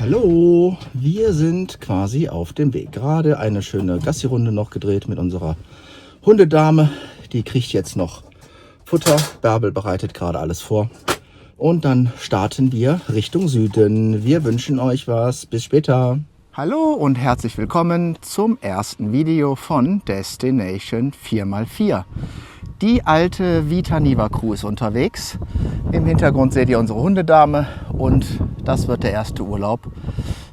Hallo, wir sind quasi auf dem Weg. Gerade eine schöne Gassi-Runde noch gedreht mit unserer Hundedame. Die kriegt jetzt noch Futter. Bärbel bereitet gerade alles vor. Und dann starten wir Richtung Süden. Wir wünschen euch was. Bis später. Hallo und herzlich willkommen zum ersten Video von Destination 4x4. Die alte Vita Niva Crew ist unterwegs. Im Hintergrund seht ihr unsere Hundedame und das wird der erste Urlaub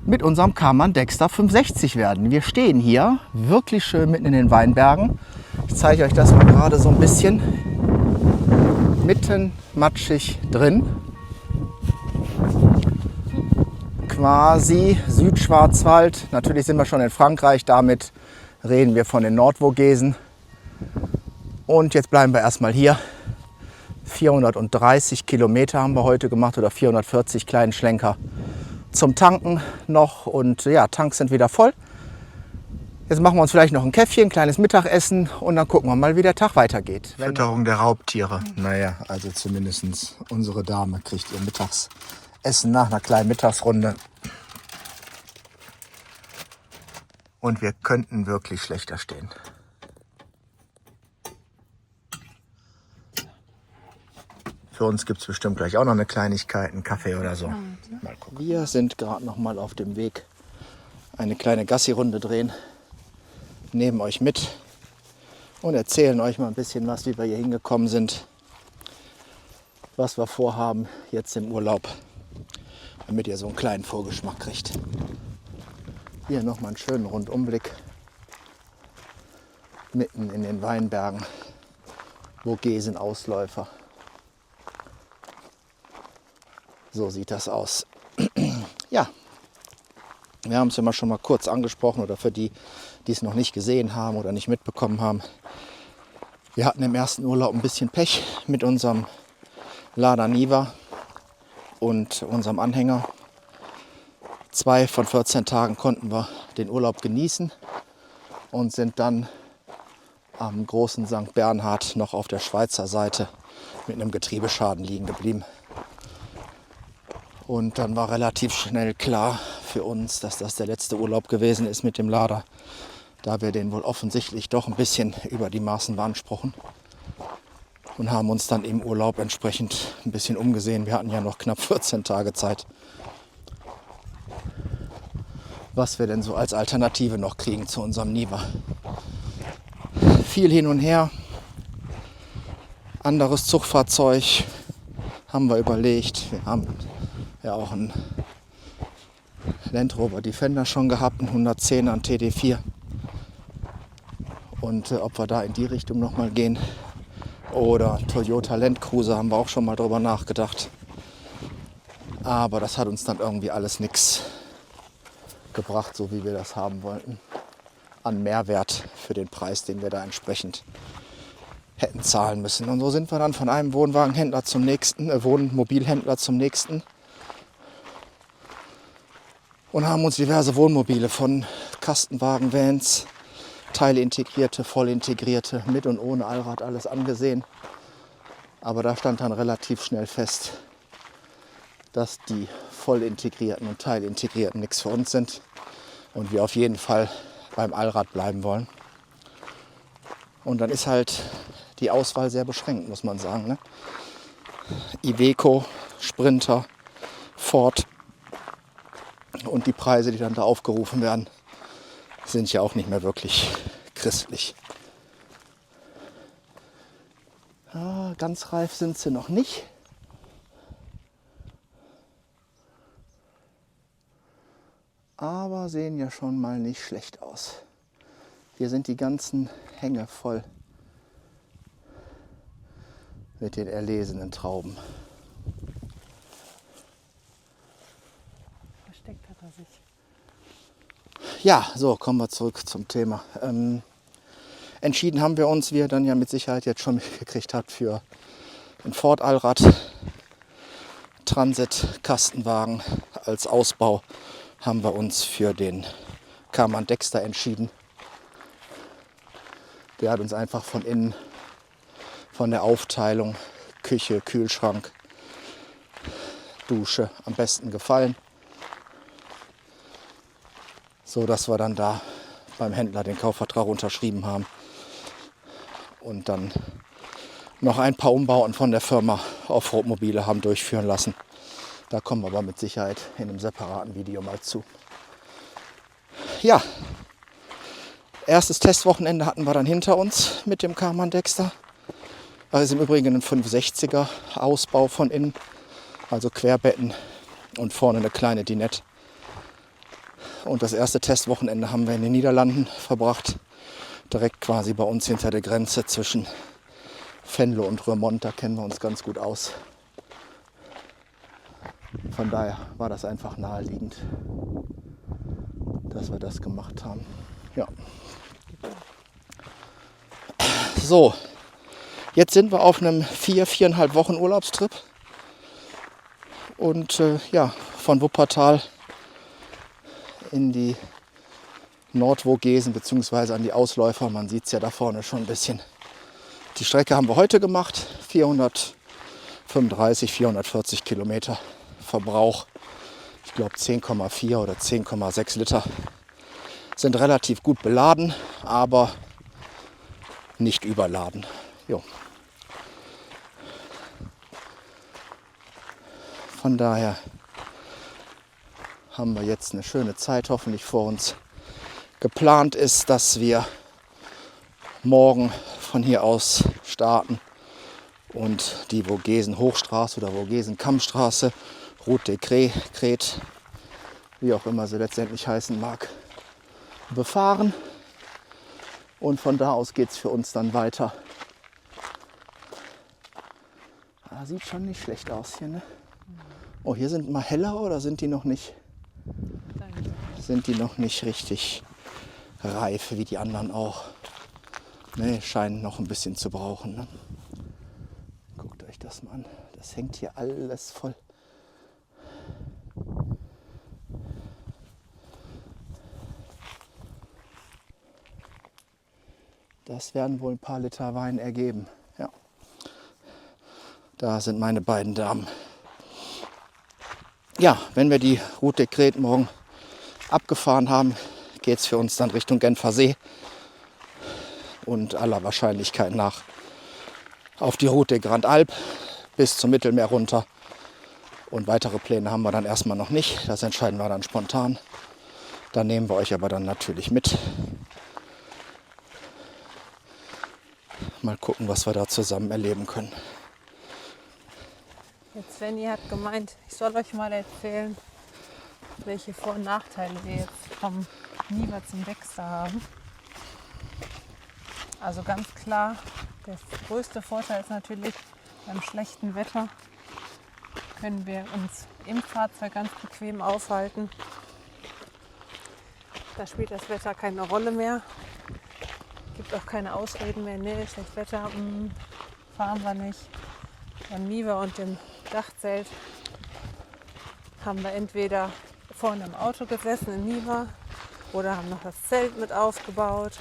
mit unserem Karmann Dexter 560 werden. Wir stehen hier wirklich schön mitten in den Weinbergen. Ich zeige euch das mal gerade so ein bisschen. Mitten matschig drin. Quasi Südschwarzwald. Natürlich sind wir schon in Frankreich, damit reden wir von den Nordvogesen. Und jetzt bleiben wir erstmal hier. 430 Kilometer haben wir heute gemacht oder 440 kleinen Schlenker zum Tanken noch. Und ja, Tanks sind wieder voll. Jetzt machen wir uns vielleicht noch ein Käffchen, ein kleines Mittagessen und dann gucken wir mal, wie der Tag weitergeht. Fütterung der Raubtiere. Naja, also zumindest unsere Dame kriegt ihr Mittagessen nach einer kleinen Mittagsrunde. Und wir könnten wirklich schlechter stehen. Für uns gibt es bestimmt gleich auch noch eine Kleinigkeit, einen Kaffee oder so. Mal gucken. Wir sind gerade noch mal auf dem Weg, eine kleine Gassi-Runde drehen. Nehmen euch mit und erzählen euch mal ein bisschen was, wie wir hier hingekommen sind. Was wir vorhaben jetzt im Urlaub, damit ihr so einen kleinen Vorgeschmack kriegt. Hier nochmal einen schönen Rundumblick. Mitten in den Weinbergen, Vogesen-Ausläufer. So sieht das aus. Ja, wir haben es ja schon mal kurz angesprochen oder für die, die es noch nicht gesehen haben oder nicht mitbekommen haben. Wir hatten im ersten Urlaub ein bisschen Pech mit unserem Lada Niva und unserem Anhänger. 2 von 14 Tagen konnten wir den Urlaub genießen und sind dann am großen St. Bernhard noch auf der Schweizer Seite mit einem Getriebeschaden liegen geblieben. Und dann war relativ schnell klar für uns, dass das der letzte Urlaub gewesen ist mit dem Lada, da wir den wohl offensichtlich doch ein bisschen über die Maßen beanspruchen und haben uns dann im Urlaub entsprechend ein bisschen umgesehen. Wir hatten ja noch knapp 14 Tage Zeit, was wir denn so als Alternative noch kriegen zu unserem Niva. Viel hin und her, anderes Zugfahrzeug haben wir überlegt. Wir haben ja auch einen Land Rover Defender schon gehabt, einen 110er TD4. Und ob wir da in die Richtung nochmal gehen. Oder Toyota Land Cruiser haben wir auch schon mal drüber nachgedacht. Aber das hat uns dann irgendwie alles nichts gebracht, so wie wir das haben wollten. An Mehrwert für den Preis, den wir da entsprechend hätten zahlen müssen. Und so sind wir dann von einem Wohnwagenhändler zum nächsten, Wohnmobilhändler zum nächsten. Und haben uns diverse Wohnmobile von Kastenwagen, Vans, teilintegrierte, vollintegrierte, mit und ohne Allrad alles angesehen. Aber da stand dann relativ schnell fest, dass die vollintegrierten und teilintegrierten nichts für uns sind. Und wir auf jeden Fall beim Allrad bleiben wollen. Und dann ist halt die Auswahl sehr beschränkt, muss man sagen. Ne? Iveco, Sprinter, Ford. Und die Preise, die dann da aufgerufen werden, sind ja auch nicht mehr wirklich christlich. Ja, ganz reif sind sie noch nicht. Aber sehen ja schon mal nicht schlecht aus. Hier sind die ganzen Hänge voll mit den erlesenen Trauben. Versteckt hat er sich. Ja, so, kommen wir zurück zum Thema. Entschieden haben wir uns, wie ihr dann ja mit Sicherheit jetzt schon mitgekriegt habt, für ein Ford Allrad Transit Kastenwagen als Ausbau haben wir uns für den Karmann Dexter entschieden. Der hat uns einfach von innen, von der Aufteilung, Küche, Kühlschrank, Dusche am besten gefallen. so dass wir dann da beim Händler den Kaufvertrag unterschrieben haben und dann noch ein paar Umbauten von der Firma Offroad-Mobile haben durchführen lassen. Da kommen wir aber mit Sicherheit in einem separaten Video mal zu. Ja, erstes Testwochenende hatten wir dann hinter uns mit dem Karmann Dexter. Das ist im Übrigen ein 560er Ausbau von innen, also Querbetten und vorne eine kleine Dinette. Und das erste Testwochenende haben wir in den Niederlanden verbracht, direkt quasi bei uns hinter der Grenze zwischen Venlo und Roermond. Da kennen wir uns ganz gut aus. Von daher war das einfach naheliegend, dass wir das gemacht haben. Ja. So, jetzt sind wir auf einem 4,5 Wochen Urlaubstrip. Und ja, von Wuppertal in die Nordvogesen bzw. an die Ausläufer. Man sieht es ja da vorne schon ein bisschen. Die Strecke haben wir heute gemacht. 435, 440 Kilometer Verbrauch. Ich glaube 10,4 oder 10,6 Liter. Sind relativ gut beladen, aber nicht überladen. Jo. Von daher haben wir jetzt eine schöne Zeit hoffentlich vor uns. Geplant ist, dass wir morgen von hier aus starten und die Vogesen-Hochstraße oder Vogesen-Kammstraße, Route des Crêts, wie auch immer sie letztendlich heißen mag, befahren. Und von da aus geht es für uns dann weiter. Sieht schon nicht schlecht aus hier, ne? Oh, hier sind mal heller oder sind die noch nicht? Sind die noch nicht richtig reif, wie die anderen auch? Ne, scheinen noch ein bisschen zu brauchen. Ne? Guckt euch das mal an. Das hängt hier alles voll. Das werden wohl ein paar Liter Wein ergeben. Ja. Da sind meine beiden Damen. Ja, wenn wir die Route des Crêts morgen abgefahren haben, geht es für uns dann Richtung Genfer See und aller Wahrscheinlichkeit nach auf die Route Grand Alp bis zum Mittelmeer runter. Und weitere Pläne haben wir dann erstmal noch nicht. Das entscheiden wir dann spontan. Da nehmen wir euch aber dann natürlich mit. Mal gucken, was wir da zusammen erleben können. Jetzt Svenny hat gemeint, ich soll euch mal erzählen, welche Vor- und Nachteile wir jetzt vom Niva zum Dexter haben. Also ganz klar, der größte Vorteil ist natürlich, beim schlechten Wetter können wir uns im Fahrzeug ganz bequem aufhalten. Da spielt das Wetter keine Rolle mehr. Gibt auch keine Ausreden mehr, nee, schlecht Wetter, fahren wir nicht. Beim Niva und dem Dachzelt haben wir entweder vorne im Auto gesessen im Niva oder haben noch das Zelt mit aufgebaut.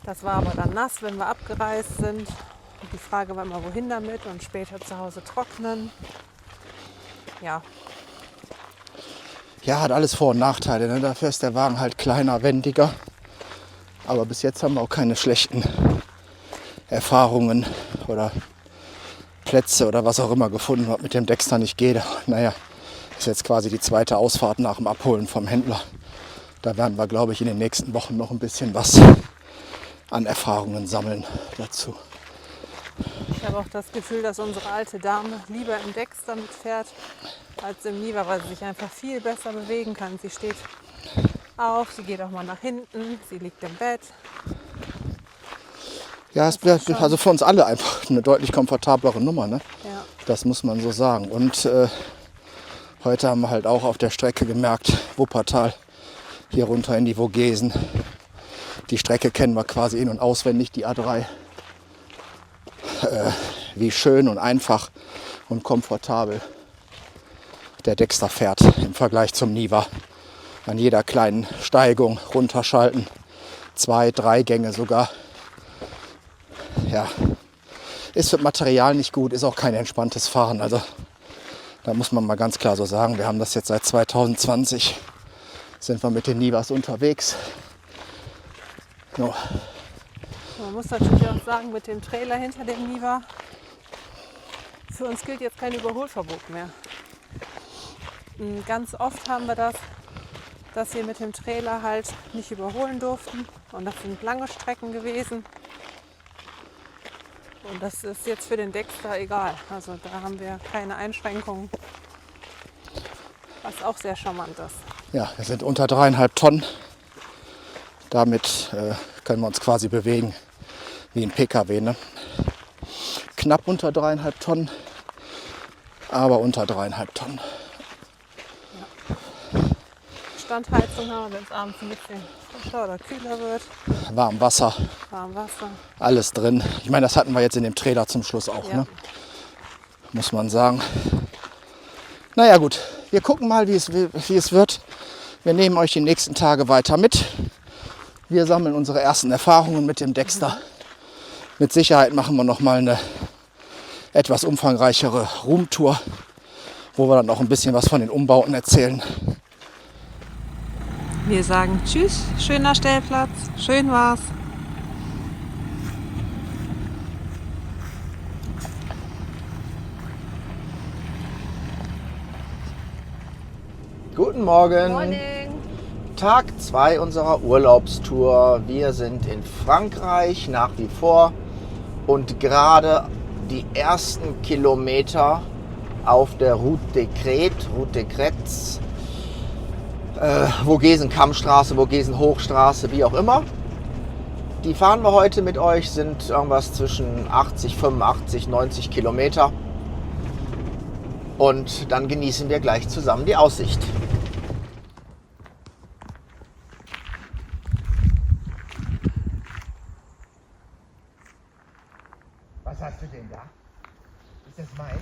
Das war aber dann nass, wenn wir abgereist sind. Und die Frage war immer, wohin damit und später zu Hause trocknen. Ja. Ja, hat alles Vor- und Nachteile. Ne? Dafür ist der Wagen halt kleiner, wendiger. Aber bis jetzt haben wir auch keine schlechten Erfahrungen oder Plätze oder was auch immer gefunden, was mit dem Dexter nicht geht. Naja, ist jetzt quasi die zweite Ausfahrt nach dem Abholen vom Händler. Da werden wir, glaube ich, in den nächsten Wochen noch ein bisschen was an Erfahrungen sammeln dazu. Ich habe auch das Gefühl, dass unsere alte Dame lieber im Dexter mitfährt als im Niva, weil sie sich einfach viel besser bewegen kann. Sie steht auf, sie geht auch mal nach hinten, sie liegt im Bett. Ja, es wäre also für uns alle einfach eine deutlich komfortablere Nummer, ne? Ja. Das muss man so sagen. Und heute haben wir halt auch auf der Strecke gemerkt, Wuppertal, hier runter in die Vogesen. Die Strecke kennen wir quasi in- und auswendig, die A3. Wie schön und einfach und komfortabel der Dexter fährt im Vergleich zum Niva. An jeder kleinen Steigung runterschalten, 2, 3 Gänge sogar. Ja, ist für Material nicht gut, ist auch kein entspanntes Fahren. Also da muss man mal ganz klar so sagen, wir haben das jetzt seit 2020 sind wir mit den Nivas unterwegs. So. Man muss natürlich auch sagen, mit dem Trailer hinter dem Niva, für uns gilt jetzt kein Überholverbot mehr. Ganz oft haben wir das, dass wir mit dem Trailer halt nicht überholen durften. Und das sind lange Strecken gewesen. Und das ist jetzt für den Dexter egal. Also da haben wir keine Einschränkungen, was auch sehr charmant ist. Ja, wir sind unter 3,5 Tonnen. Damit können wir uns quasi bewegen wie ein PKW. Ne? Knapp unter 3,5 Tonnen, aber unter 3,5 Tonnen. Standheizung haben wir, wenn es abends ein bisschen frischer oder kühler wird. Warm Wasser, alles drin. Ich meine, das hatten wir jetzt in dem Trailer zum Schluss auch, Ja. ne? Muss man sagen. Naja gut, wir gucken mal, wie es wird. Wir nehmen euch die nächsten Tage weiter mit. Wir sammeln unsere ersten Erfahrungen mit dem Dexter. Mit Sicherheit machen wir noch mal eine etwas umfangreichere Roomtour, wo wir dann noch ein bisschen was von den Umbauten erzählen. Wir sagen Tschüss, schöner Stellplatz, schön war's. Guten Morgen. Morning. Tag 2 unserer Urlaubstour. Wir sind in Frankreich nach wie vor und gerade die ersten Kilometer auf der Route des Crêts, Vogesen-Kammstraße, Vogesen-Hochstraße, wie auch immer. Die fahren wir heute mit euch, sind irgendwas zwischen 80, 85, 90 Kilometer. Und dann genießen wir gleich zusammen die Aussicht. Was hast du denn da? Ist das meins?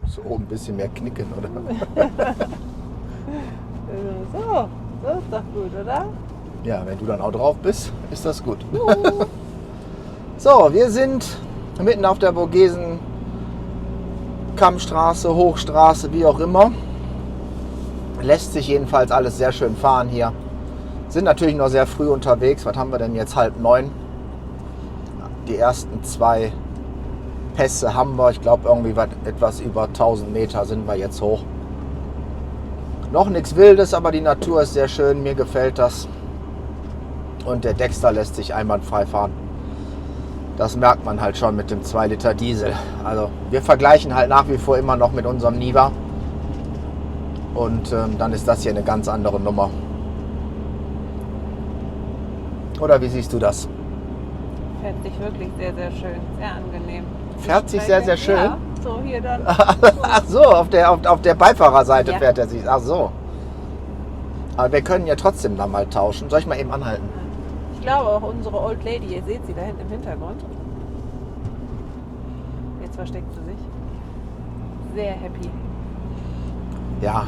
So ein bisschen mehr knicken, oder? So, das ist doch gut, oder? Ja, wenn du dann auch drauf bist, ist das gut. So, wir sind mitten auf der Vogesen Kammstraße, Hochstraße, wie auch immer. Lässt sich jedenfalls alles sehr schön fahren hier. Sind natürlich noch sehr früh unterwegs. Was haben wir denn jetzt? 8:30. Die ersten 2 Pässe haben wir. Ich glaube, irgendwie etwas über 1000 Meter sind wir jetzt hoch. Noch nichts Wildes, aber die Natur ist sehr schön. Mir gefällt das. Und der Dexter lässt sich einwandfrei fahren. Das merkt man halt schon mit dem 2 Liter Diesel. Also wir vergleichen halt nach wie vor immer noch mit unserem Niva. Und dann ist das hier eine ganz andere Nummer. Oder wie siehst du das? Fährt sich wirklich sehr, sehr schön, sehr angenehm. Fährt sich sehr, sehr schön? Ja, so hier dann. Ach so, auf der Beifahrerseite Ja. fährt er sich. Ach so. Aber wir können ja trotzdem da mal tauschen. Soll ich mal eben anhalten? Ich glaube auch unsere Old Lady, ihr seht sie da hinten im Hintergrund. Jetzt versteckt sie sich. Sehr happy. Ja,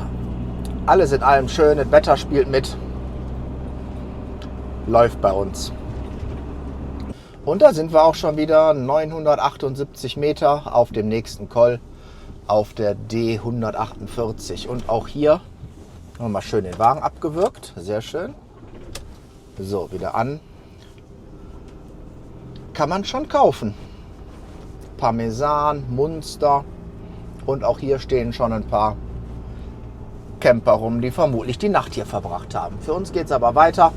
alles in allem schön. Das Wetter spielt mit. Läuft bei uns. Und da sind wir auch schon wieder 978 Meter auf dem nächsten Col auf der D148. Und auch hier nochmal schön den Wagen abgewürgt. Sehr schön. So, wieder an. Kann man schon kaufen. Parmesan, Munster. Und auch hier stehen schon ein paar Camper rum, die vermutlich die Nacht hier verbracht haben. Für uns geht es aber weiter.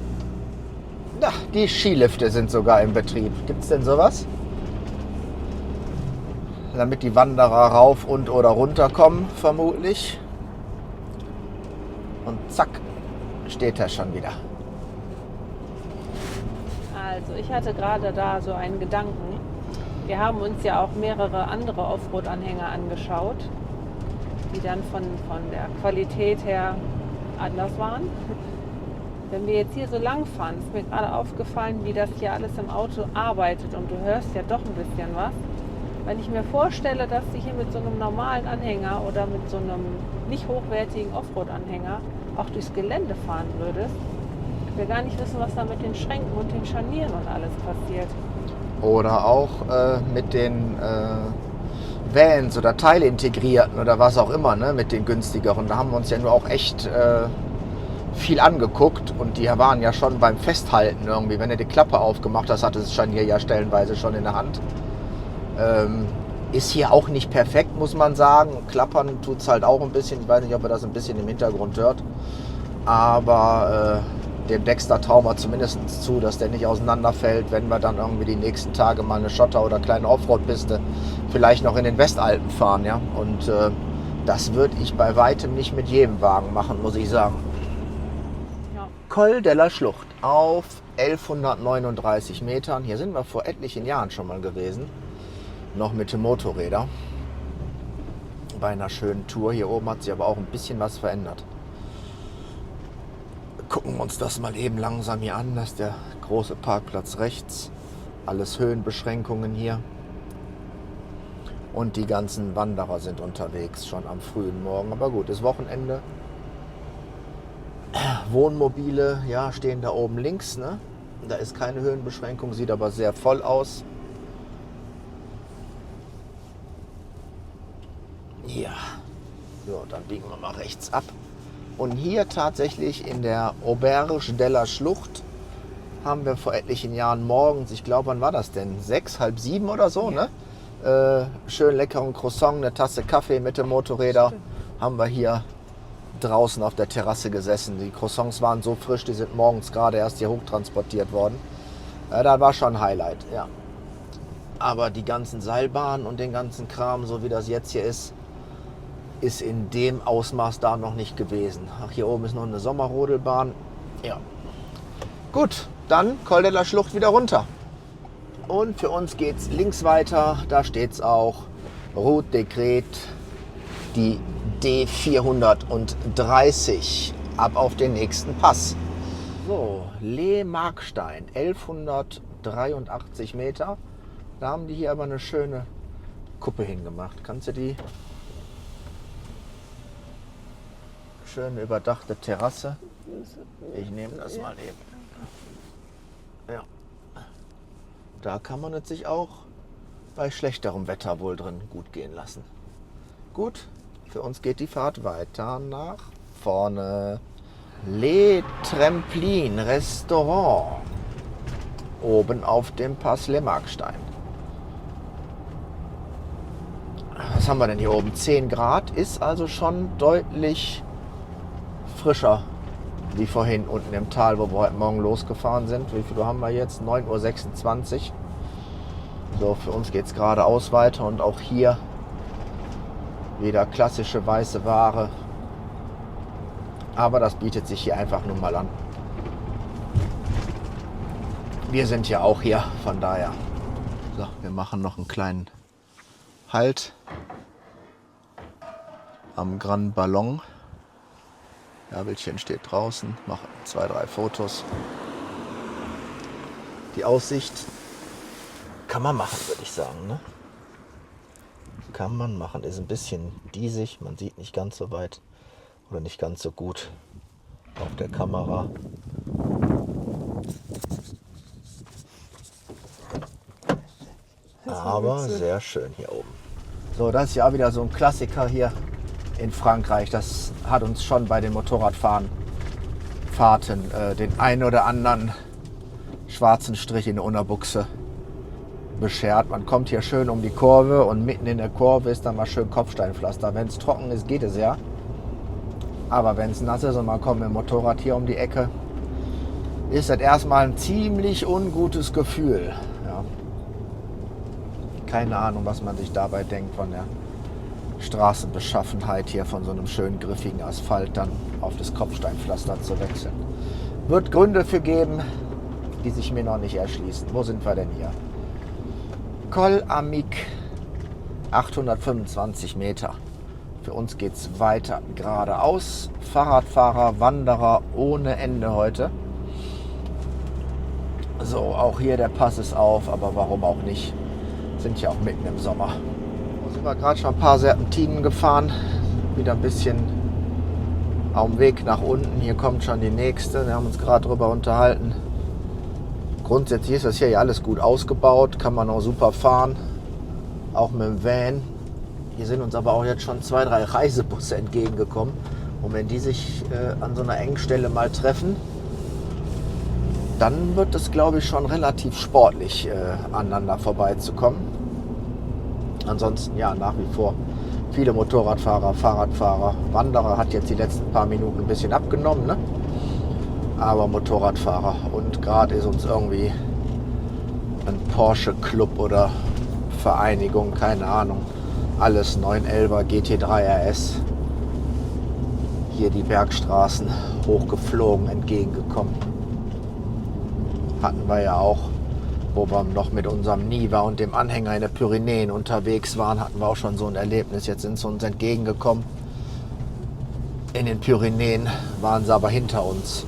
Ja, die Skilifte sind sogar im Betrieb. Gibt es denn sowas? Damit die Wanderer rauf und oder runter kommen, vermutlich. Und zack, steht er schon wieder. Also ich hatte gerade da so einen Gedanken. Wir haben uns ja auch mehrere andere Offroad-Anhänger angeschaut, die dann von der Qualität her anders waren. Wenn wir jetzt hier so lang fahren, ist mir gerade aufgefallen, wie das hier alles im Auto arbeitet und du hörst ja doch ein bisschen was. Wenn ich mir vorstelle, dass du hier mit so einem normalen Anhänger oder mit so einem nicht hochwertigen Offroad-Anhänger auch durchs Gelände fahren würdest, will gar nicht wissen, was da mit den Schränken und den Scharnieren und alles passiert. Oder auch mit den Vans oder Teilintegrierten oder was auch immer, ne, mit den günstigeren. Da haben wir uns ja nur auch echt viel angeguckt und die waren ja schon beim Festhalten irgendwie. Wenn du die Klappe aufgemacht hast, hatte es Scharnier ja stellenweise schon in der Hand. Ist hier auch nicht perfekt, muss man sagen. Klappern tut es halt auch ein bisschen. Ich weiß nicht, ob ihr das ein bisschen im Hintergrund hört. Aber dem Dexter trauen wir zumindest zu, dass der nicht auseinanderfällt, wenn wir dann irgendwie die nächsten Tage mal eine Schotter- oder kleine Offroad-Piste vielleicht noch in den Westalpen fahren. Ja? Und das würde ich bei weitem nicht mit jedem Wagen machen, muss ich sagen. Ja. Col della Schlucht auf 1139 Metern. Hier sind wir vor etlichen Jahren schon mal gewesen. Noch mit den Motorrädern. Bei einer schönen Tour. Hier oben hat sich aber auch ein bisschen was verändert. Gucken wir uns das mal eben langsam hier an. Das ist der große Parkplatz rechts. Alles Höhenbeschränkungen hier. Und die ganzen Wanderer sind unterwegs, schon am frühen Morgen. Aber gut, ist Wochenende. Wohnmobile, ja, stehen da oben links. Ne? Da ist keine Höhenbeschränkung, sieht aber sehr voll aus. Ja, so, dann biegen wir mal rechts ab. Und hier tatsächlich in der Auberge della Schlucht haben wir vor etlichen Jahren morgens, ich glaube, wann war das denn? 6, halb 7 oder so, Ja. ne? Schön leckeren Croissant, eine Tasse Kaffee mit dem Motorräder. Stimmt. Haben wir hier draußen auf der Terrasse gesessen. Die Croissants waren so frisch, die sind morgens gerade erst hier hochtransportiert worden. Da war schon ein Highlight, ja. Aber die ganzen Seilbahnen und den ganzen Kram, so wie das jetzt hier ist in dem Ausmaß da noch nicht gewesen. Ach, hier oben ist noch eine Sommerrodelbahn. Ja. Gut, dann Col della Schlucht wieder runter. Und für uns geht's links weiter. Da steht's auch Route des Crêtes, die D430. Ab auf den nächsten Pass. So, Les Markstein, 1183 Meter. Da haben die hier aber eine schöne Kuppe hingemacht. Kannst du die? Schöne überdachte Terrasse. Ich nehme das mal eben. Ja. Da kann man es sich auch bei schlechterem Wetter wohl drin gut gehen lassen. Gut, für uns geht die Fahrt weiter nach vorne. Les Tremplin Restaurant. Oben auf dem Pass Les Markstein. Was haben wir denn hier oben? 10 Grad, ist also schon deutlich frischer wie vorhin unten im Tal, wo wir heute Morgen losgefahren sind. Wie viel Uhr haben wir jetzt? 9:26 Uhr. So, für uns geht es geradeaus weiter und auch hier wieder klassische weiße Ware. Aber das bietet sich hier einfach nun mal an. Wir sind ja auch hier, von daher. So, wir machen noch einen kleinen Halt am Grand Ballon. Gabelchen steht draußen, machen 2, 3 Fotos. Die Aussicht kann man machen, würde ich sagen. Ne? Kann man machen. Ist ein bisschen diesig, man sieht nicht ganz so weit oder nicht ganz so gut auf der Kamera. Aber sehr schön hier oben. So, das ist ja wieder so ein Klassiker hier in Frankreich. Das hat uns schon bei den Motorradfahrten den einen oder anderen schwarzen Strich in der Unterbuchse beschert. Man kommt hier schön um die Kurve und mitten in der Kurve ist dann mal schön Kopfsteinpflaster. Wenn es trocken ist, geht es ja. Aber wenn es nass ist und man kommt mit dem Motorrad hier um die Ecke, ist das erstmal ein ziemlich ungutes Gefühl. Ja. Keine Ahnung, was man sich dabei denkt von der Straßenbeschaffenheit hier, von so einem schönen griffigen Asphalt dann auf das Kopfsteinpflaster zu wechseln. Wird Gründe für geben, die sich mir noch nicht erschließen. Wo sind wir denn hier? Col Amic, 825 Meter. Für uns geht es weiter geradeaus. Fahrradfahrer, Wanderer ohne Ende heute. So, auch hier der Pass ist auf, aber warum auch nicht? Sind ja auch mitten im Sommer. Da sind wir gerade schon ein paar Serpentinen gefahren. Wieder ein bisschen auf dem Weg nach unten. Hier kommt schon die nächste. Wir haben uns gerade darüber unterhalten. Grundsätzlich ist das hier ja alles gut ausgebaut. Kann man auch super fahren. Auch mit dem Van. Hier sind uns aber auch jetzt schon 2, 3 Reisebusse entgegengekommen. Und wenn die sich an so einer engen Stelle mal treffen, dann wird es, glaube ich, schon relativ sportlich, aneinander vorbeizukommen. Ansonsten ja, nach wie vor viele Motorradfahrer, Fahrradfahrer, Wanderer hat jetzt die letzten paar Minuten ein bisschen abgenommen, ne? Aber Motorradfahrer. Und gerade ist uns irgendwie ein Porsche-Club oder Vereinigung, keine Ahnung, alles 911er GT3 RS, hier die Bergstraßen hochgeflogen entgegengekommen. Hatten wir ja auch, wo wir noch mit unserem Niva und dem Anhänger in den Pyrenäen unterwegs waren, hatten wir auch schon so ein Erlebnis. Jetzt sind sie uns entgegengekommen. In den Pyrenäen waren sie aber hinter uns.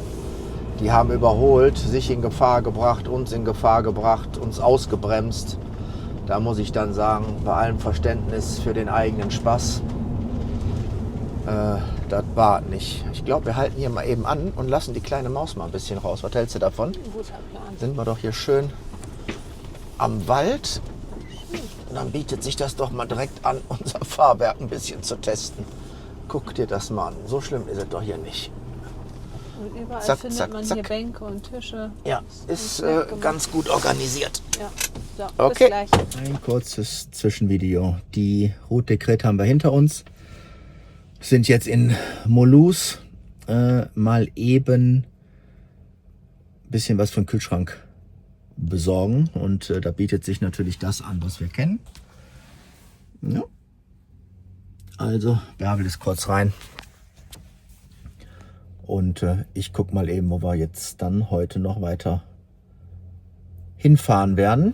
Die haben überholt, sich in Gefahr gebracht, uns in Gefahr gebracht, uns ausgebremst. Da muss ich dann sagen, bei allem Verständnis für den eigenen Spaß, das war nicht. Ich glaube, wir halten hier mal eben an und lassen die kleine Maus mal ein bisschen raus. Was hältst du davon? Guter Plan. Sind wir doch hier schön am Wald. Und dann bietet sich das doch mal direkt an, unser Fahrwerk ein bisschen zu testen. Guck dir das mal an. So schlimm ist es doch hier nicht. Und überall Zack, findet zack, man zack. hier Bänke und Tische. Ja, ist nett gemacht. ganz gut organisiert. Ja, so, Okay. bis gleich. Ein kurzes Zwischenvideo. Die Route Dekret haben wir hinter uns. Sind jetzt in Mulhouse. Mal eben ein bisschen was für den Kühlschrank besorgen. Und da bietet sich natürlich das an, was wir kennen. Ja. Also, Bärbel ist kurz rein. Und ich gucke mal eben, wo wir jetzt dann heute noch weiter hinfahren werden.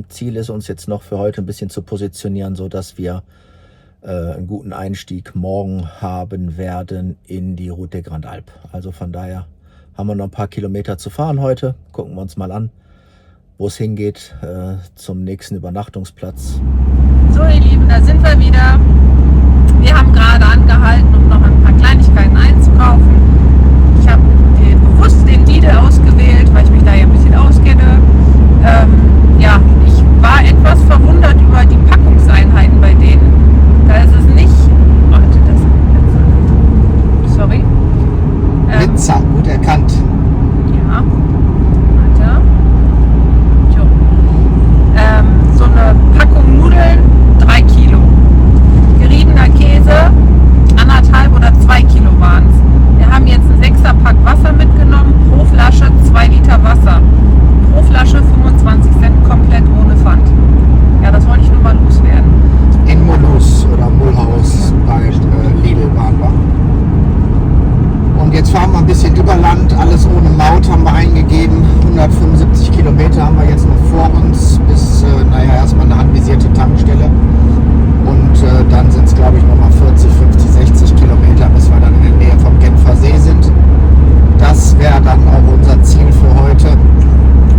Ziel ist uns jetzt noch für heute ein bisschen zu positionieren, so dass wir einen guten Einstieg morgen haben werden in die Route des Grandes Alpes. Also von daher haben wir noch ein paar Kilometer zu fahren heute. Gucken wir uns mal an, wo es hingeht zum nächsten Übernachtungsplatz. So ihr Lieben, da sind wir wieder. Wir haben gerade angehalten, um noch ein paar Kleinigkeiten einzukaufen. Ich habe bewusst den Lidl ausgewählt, weil ich mich da ja ein bisschen auskenne. Ja, ich war etwas verwundert über die Packungseinheiten bei denen. Da ist es nicht... Warte, das ist Pizza. Sorry. Pizza, gut erkannt. Ja. Warte. So. So eine Packung Nudeln, 3 Kilo. Geriebener Käse, 1,5 oder 2 Kilo waren es. Wir haben jetzt einen 6er-Pack Wasser mitgenommen, pro Flasche 2 Liter Wasser. Pro Flasche 25 Cent, komplett ohne Pfand. Ja, das wollte ich nur mal loswerden. In Mulhouse oder Mulhouse bei Lidl waren wir. Und jetzt fahren wir ein bisschen über Land, alles ohne Maut haben wir eingegeben. 175 Kilometer haben wir jetzt noch vor uns bis, erstmal eine anvisierte Tankstelle. Und dann sind es, glaube ich, nochmal 40, 50, 60 Kilometer, bis wir dann in der Nähe vom Genfer See sind. Das wäre dann auch unser Ziel für heute.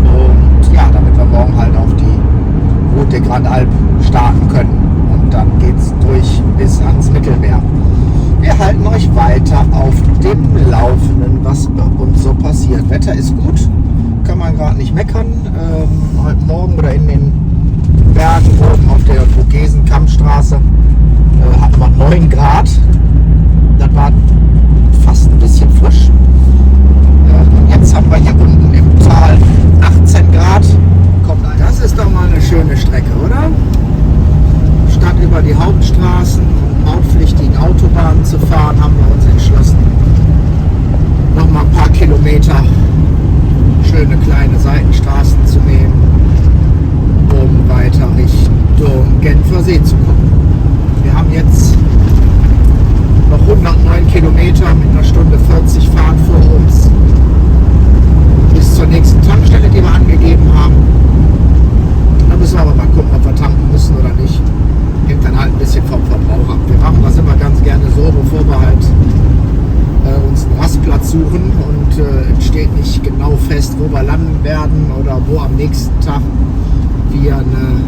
Und ja, damit wir morgen halt auf die Route des Grandes Alpes starten können. Und dann geht es durch bis ans Mittelmeer. Wir halten euch weiter auf dem Laufenden, was bei uns so passiert. Wetter ist gut, kann man gerade nicht meckern. Heute Morgen oder in den Bergen oben auf der Vogesen-Kammstraße hatten wir 9 Grad. Das war fast ein bisschen frisch. Und jetzt haben wir hier unten im Tal 18 Grad. Das ist doch mal eine schöne Strecke, oder? Statt über die Hauptstraßen und mautpflichtigen Autobahnen zu fahren, haben wir uns entschlossen, noch mal ein paar Kilometer schöne kleine Seitenstraßen zu nehmen, um weiter Richtung Genfer See zu kommen. Wir haben jetzt noch 109 Kilometer mit einer Stunde 40 Fahrt vor uns bis zur nächsten Tankstelle, die wir angegeben haben. Da müssen wir aber mal gucken, ob wir tanken müssen oder nicht. Hängt dann halt ein bisschen vom Verbrauch ab. Wir machen das immer ganz gerne so, bevor wir halt uns einen Rastplatz suchen und es steht nicht genau fest, wo wir landen werden oder wo am nächsten Tag wir eine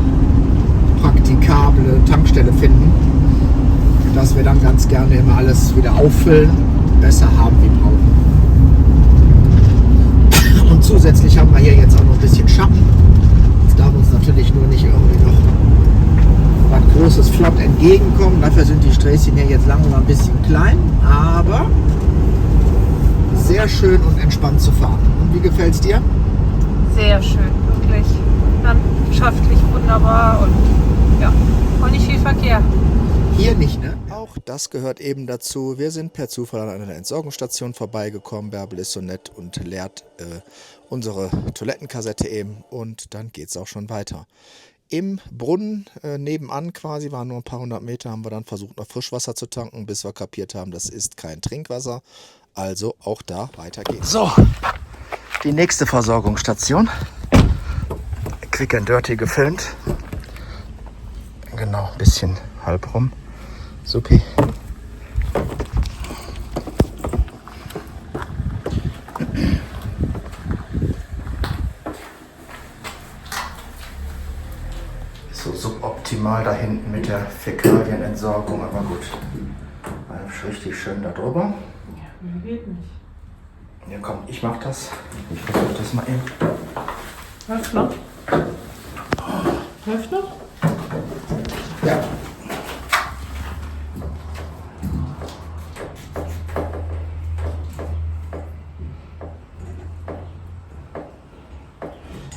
praktikable Tankstelle finden, dass wir dann ganz gerne immer alles wieder auffüllen besser haben wie brauchen. Und zusätzlich haben wir hier jetzt auch noch ein bisschen Schatten. Jetzt darf uns natürlich nur nicht irgendwie noch was Großes flott entgegenkommen. Dafür sind die Sträßchen hier jetzt langsam ein bisschen klein, aber sehr schön und entspannt zu fahren. Und wie gefällt es dir? Sehr schön, wirklich landschaftlich wunderbar und ja, auch nicht viel Verkehr. Hier nicht, ne? Auch das gehört eben dazu. Wir sind per Zufall an einer Entsorgungsstation vorbeigekommen. Bärbel ist so nett und leert unsere Toilettenkassette eben und dann geht es auch schon weiter. Im Brunnen nebenan quasi, waren nur ein paar 100 Meter, haben wir dann versucht noch Frischwasser zu tanken, bis wir kapiert haben, das ist kein Trinkwasser. Also auch da weiter geht's. So, die nächste Versorgungsstation. Quick and Dirty gefilmt. Genau, ein bisschen halb rum. Supi. So suboptimal da hinten mit der Fäkalienentsorgung, aber gut. Richtig schön da drüber. Ja, geht nicht. Ja komm, ich mach das. Ich versuche das mal eben. Läuft noch? Läuft noch? Ja.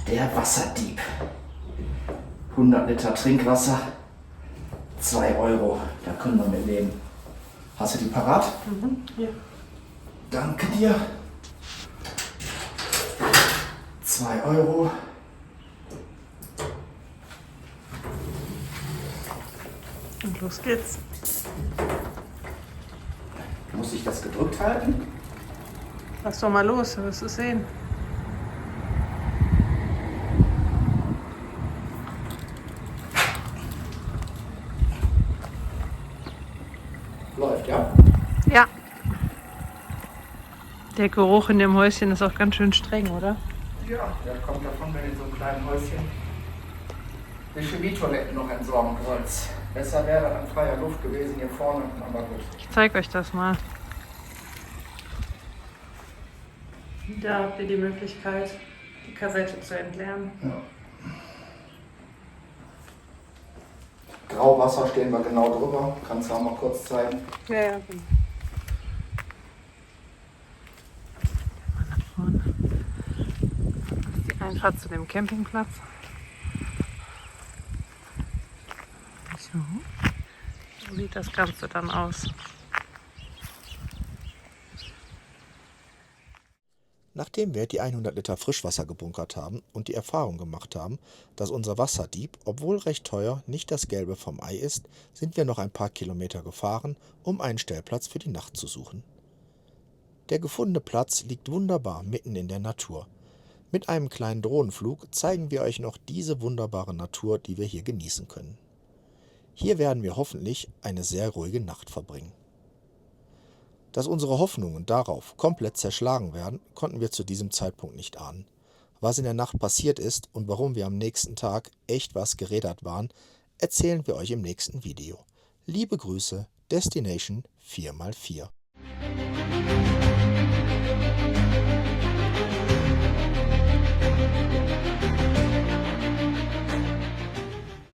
Der Wasserdieb. 100 Liter Trinkwasser, 2 Euro. Da können wir mit leben. Hast du die parat? Ja. Danke dir. 2 Euro. Und los geht's. Muss ich das gedrückt halten? Lass doch mal los, du wirst es sehen. Läuft, ja? Ja. Der Geruch in dem Häuschen ist auch ganz schön streng, oder? Ja, der kommt davon, wenn du in so einem kleinen Häuschen die Chemietoiletten noch entsorgen sollst. Besser wäre dann freier Luft gewesen hier vorne, aber gut. Ich zeige euch das mal. Da habt ihr die Möglichkeit, die Kassette zu entleeren. Ja. Grauwasser stehen wir genau drüber. Kannst du auch mal kurz zeigen. Ja, ja, genau. Mal nach vorne. Das ist die Einfahrt zu dem Campingplatz. So sieht das Ganze dann aus. Nachdem wir die 100 Liter Frischwasser gebunkert haben und die Erfahrung gemacht haben, dass unser Wasserdieb, obwohl recht teuer, nicht das Gelbe vom Ei ist, sind wir noch ein paar Kilometer gefahren, um einen Stellplatz für die Nacht zu suchen. Der gefundene Platz liegt wunderbar mitten in der Natur. Mit einem kleinen Drohnenflug zeigen wir euch noch diese wunderbare Natur, die wir hier genießen können. Hier werden wir hoffentlich eine sehr ruhige Nacht verbringen. Dass unsere Hoffnungen darauf komplett zerschlagen werden, konnten wir zu diesem Zeitpunkt nicht ahnen. Was in der Nacht passiert ist und warum wir am nächsten Tag echt was gerädert waren, erzählen wir euch im nächsten Video. Liebe Grüße, Destination 4x4.